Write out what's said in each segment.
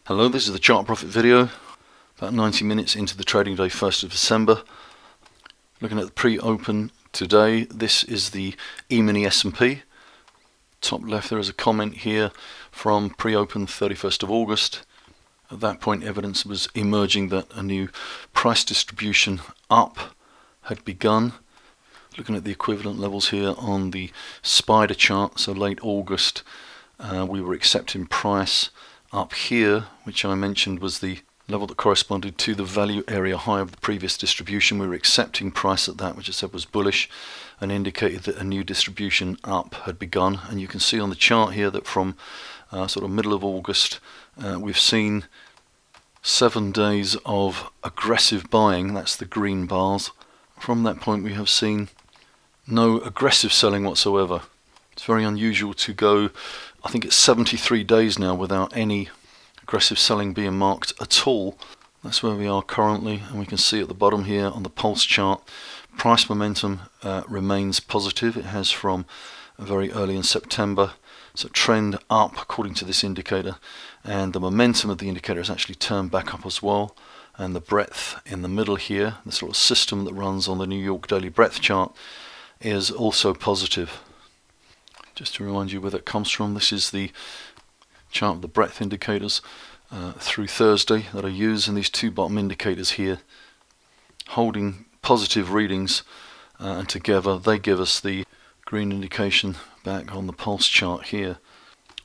Hello, this is the chart profit video, about 90 minutes into the trading day 1st of December. Looking at the pre-open today, this is the E-mini S&P. Top left there is a comment here from pre-open 31st of August. At that point evidence was emerging that a new price distribution up had begun. Looking at the equivalent levels here on the spider chart, so late August we were accepting price up here, which I mentioned was the level that corresponded to the value area high of the previous distribution. We were accepting price at that, which I said was bullish, and indicated that a new distribution up had begun. And you can see on the chart here that from sort of middle of August we've seen 7 days of aggressive buying. That's the green bars. From that point we have seen no aggressive selling whatsoever. It's very unusual to go, I think it's 73 days now without any aggressive selling being marked at all. That's where we are currently, and we can see at the bottom here on the pulse chart, price momentum remains positive. It has from very early in September. It's a trend up according to this indicator, and the momentum of the indicator has actually turned back up as well. And the breadth in the middle here, the sort of system that runs on the New York daily breadth chart, is also positive. Just to remind you where that comes from, this is the chart of the breadth indicators through Thursday that I use, and these two bottom indicators here holding positive readings, and together they give us the green indication back on the pulse chart here.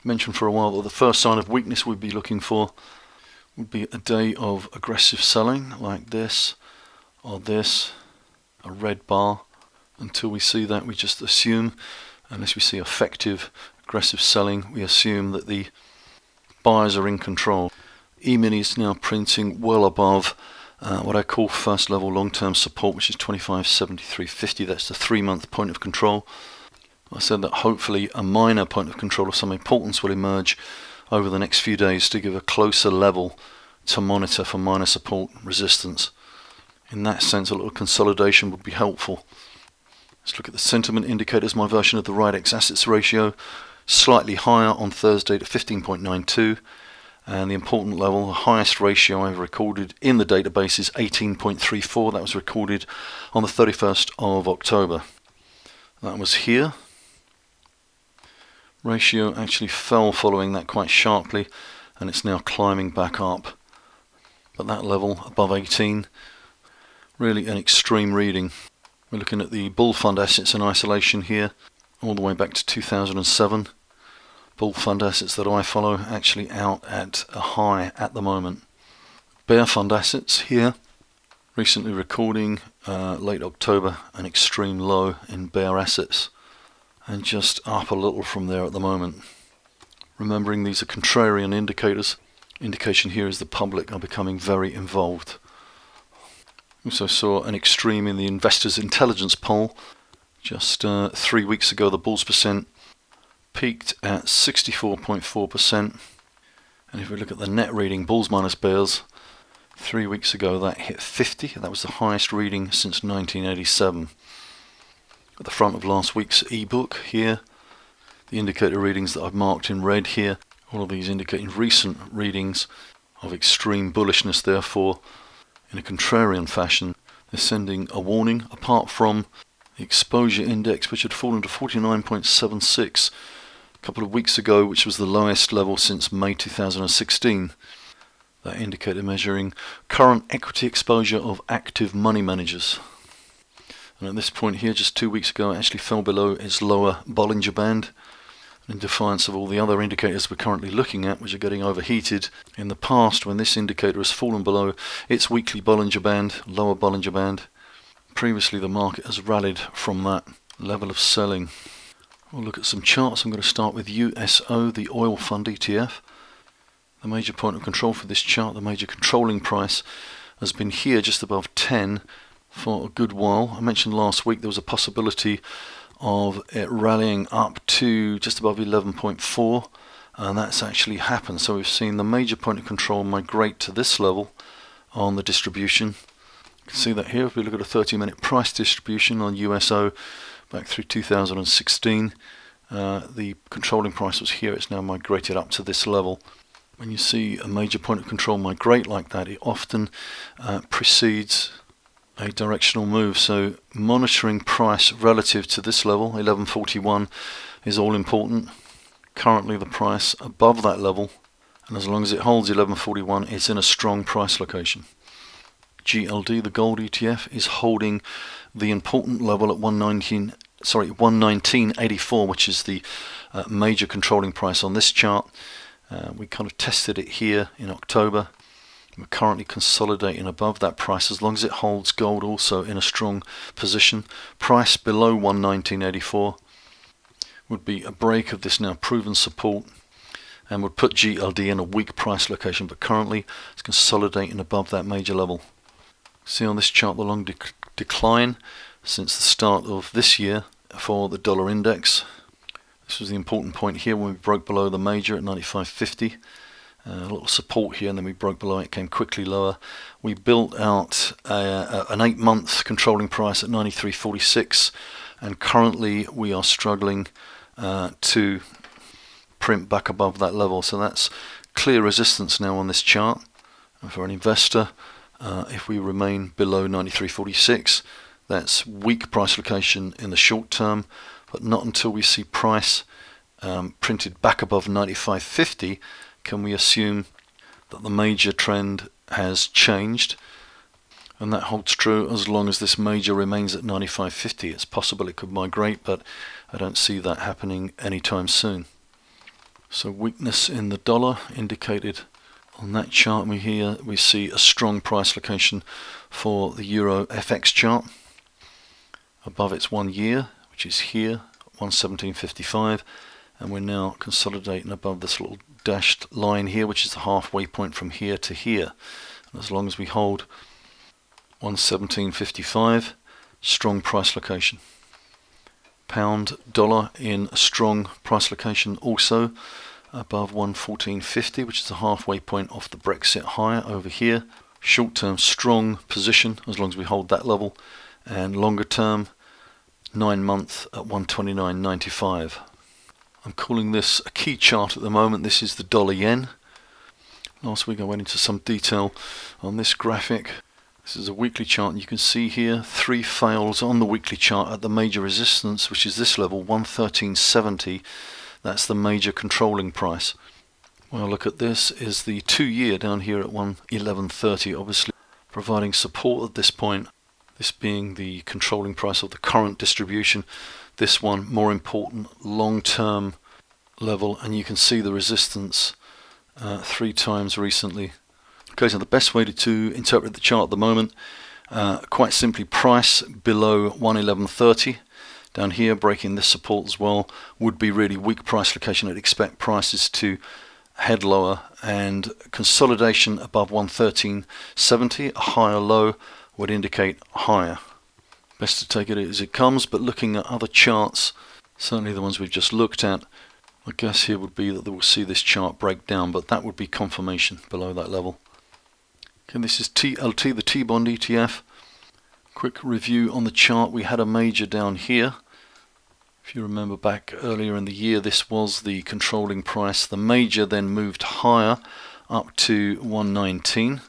Mentioned for a while that the first sign of weakness we'd be looking for would be a day of aggressive selling like this or this, a red bar. Until we see that, we just assume, unless we see effective aggressive selling, we assume that the buyers are in control. E-mini is now printing well above what I call first level long-term support, which is 25.7350. That's the 3-month point of control. I said that hopefully a minor point of control of some importance will emerge over the next few days to give a closer level to monitor for minor support resistance. In that sense, a little consolidation would be helpful. Let's look at the sentiment indicators. My version of the RIDEX assets ratio slightly higher on Thursday to 15.92, and the important level, the highest ratio I've recorded in the database, is 18.34. That was recorded on the 31st of October. That was here. Ratio actually fell following that quite sharply, and it's now climbing back up. But that level above 18, really an extreme reading. We're looking at the bull fund assets in isolation here, all the way back to 2007. Bull fund assets that I follow actually out at a high at the moment. Bear fund assets here, recently recording late October an extreme low in bear assets, and just up a little from there at the moment. Remembering these are contrarian indicators, indication here is the public are becoming very involved. Also saw an extreme in the Investors Intelligence poll. Just 3 weeks ago the bulls percent peaked at 64.4%, and if we look at the net reading, bulls minus bears, 3 weeks ago that hit 50. That was the highest reading since 1987. At the front of last week's ebook here, the indicator readings that I've marked in red here, all of these indicating recent readings of extreme bullishness. Therefore, in a contrarian fashion, they're sending a warning. Apart from the exposure index, which had fallen to 49.76 a couple of weeks ago, which was the lowest level since May 2016. That indicator measuring current equity exposure of active money managers. And at this point here, just 2 weeks ago, it actually fell below its lower Bollinger Band, in defiance of all the other indicators we're currently looking at, which are getting overheated. In the past, when this indicator has fallen below its weekly Bollinger Band, lower Bollinger Band, previously the market has rallied from that level of selling. We'll look at some charts. I'm going to start with USO, the oil fund ETF. The major point of control for this chart, the major controlling price, has been here just above 10 for a good while. I mentioned last week there was a possibility of it rallying up to just above 11.4, and that's actually happened. So we've seen the major point of control migrate to this level on the distribution. You can see that here if we look at a 30-minute price distribution on USO back through 2016. The controlling price was here. It's now migrated up to this level. When you see a major point of control migrate like that, it often precedes a directional move. So monitoring price relative to this level, 1141, is all important. Currently the price above that level, and as long as it holds 1141, it's in a strong price location. GLD, the gold ETF, is holding the important level at 119.84, which is the major controlling price on this chart. We kind of tested it here in October. We're currently consolidating above that price. As long as it holds, gold also in a strong position. Price below 119.84 would be a break of this now proven support and would put GLD in a weak price location, but currently it's consolidating above that major level. See on this chart the long decline since the start of this year for the dollar index. This was the important point here when we broke below the major at 95.50. A little support here, and then we broke below it, came quickly lower. We built out an 8-month controlling price at 93.46, and currently we are struggling to print back above that level. So that's clear resistance now on this chart. And for an investor, if we remain below 93.46, that's weak price location in the short term, but not until we see price printed back above 95.50 can we assume that the major trend has changed. And that holds true as long as this major remains at 95.50. It's possible it could migrate, but I don't see that happening anytime soon. So weakness in the dollar indicated on that chart. We see a strong price location for the Euro FX chart above its 1 year, which is here, 117.55, and we're now consolidating above this little dashed line here, which is the halfway point from here to here. And as long as we hold 117.55, strong price location. Pound dollar in a strong price location also above 114.50, which is the halfway point off the Brexit high over here. Short term strong position as long as we hold that level, and longer term 9 month at 129.95. I'm calling this a key chart at the moment. This is the dollar yen. Last week I went into some detail on this graphic. This is a weekly chart, and you can see here 3 fails on the weekly chart at the major resistance, which is this level, 113.70. That's the major controlling price. Well, look at this is the 2 year down here at 111.30, obviously providing support at this point. This being the controlling price of the current distribution. This one more important, long-term level, and you can see the resistance 3 times recently. Okay, so the best way to interpret the chart at the moment, quite simply, price below 111.30. Down here, breaking this support as well, would be really weak price location. I'd expect prices to head lower, and consolidation above 113.70, a higher low, would indicate higher. Best to take it as it comes, but looking at other charts, certainly the ones we've just looked at, my guess here would be that we'll see this chart break down, but that would be confirmation below that level. Okay, this is TLT, the T-bond ETF. Quick review on the chart. We had a major down here. If you remember back earlier in the year, this was the controlling price. The major then moved higher up to 119. We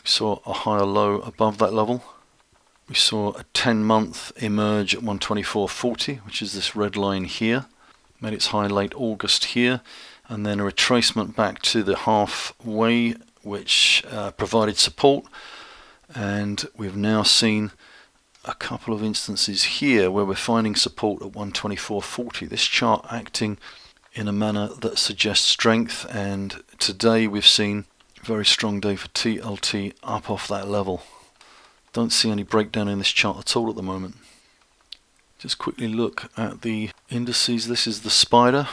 saw a higher low above that level. We saw a 10-month emerge at 124.40, which is this red line here. Made its high late August here, and then a retracement back to the halfway, which provided support. And we've now seen a couple of instances here where we're finding support at 124.40. This chart acting in a manner that suggests strength, and today we've seen a very strong day for TLT up off that level. Don't see any breakdown in this chart at all at the moment. Just quickly look at the indices. This is the spider.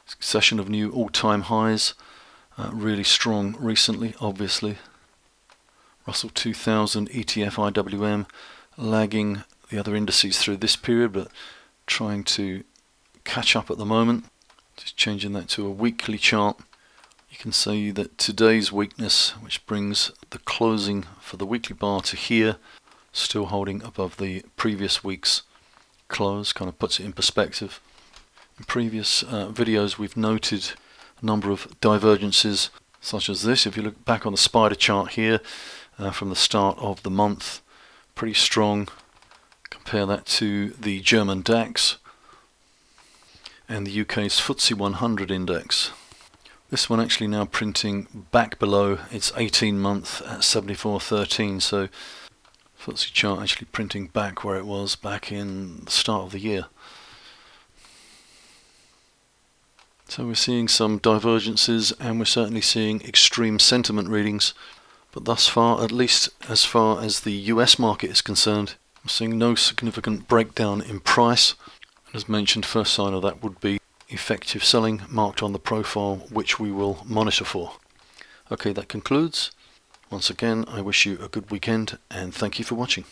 Succession of new all-time highs. Really strong recently, obviously. Russell 2000 ETF IWM lagging the other indices through this period, but trying to catch up at the moment. Just changing that to a weekly chart. You can see that today's weakness, which brings the closing for the weekly bar to here, still holding above the previous week's close, kind of puts it in perspective. In previous videos we've noted a number of divergences such as this. If you look back on the spider chart here from the start of the month, pretty strong. Compare that to the German DAX and the UK's FTSE 100 index. This one actually now printing back below its 18-month at 74.13, so FTSE chart actually printing back where it was back in the start of the year. So we're seeing some divergences, and we're certainly seeing extreme sentiment readings, but thus far, at least as far as the US market is concerned, I'm seeing no significant breakdown in price. And as mentioned, first sign of that would be effective selling marked on the profile, which we will monitor for. Okay, that concludes. Once again, I wish you a good weekend and thank you for watching.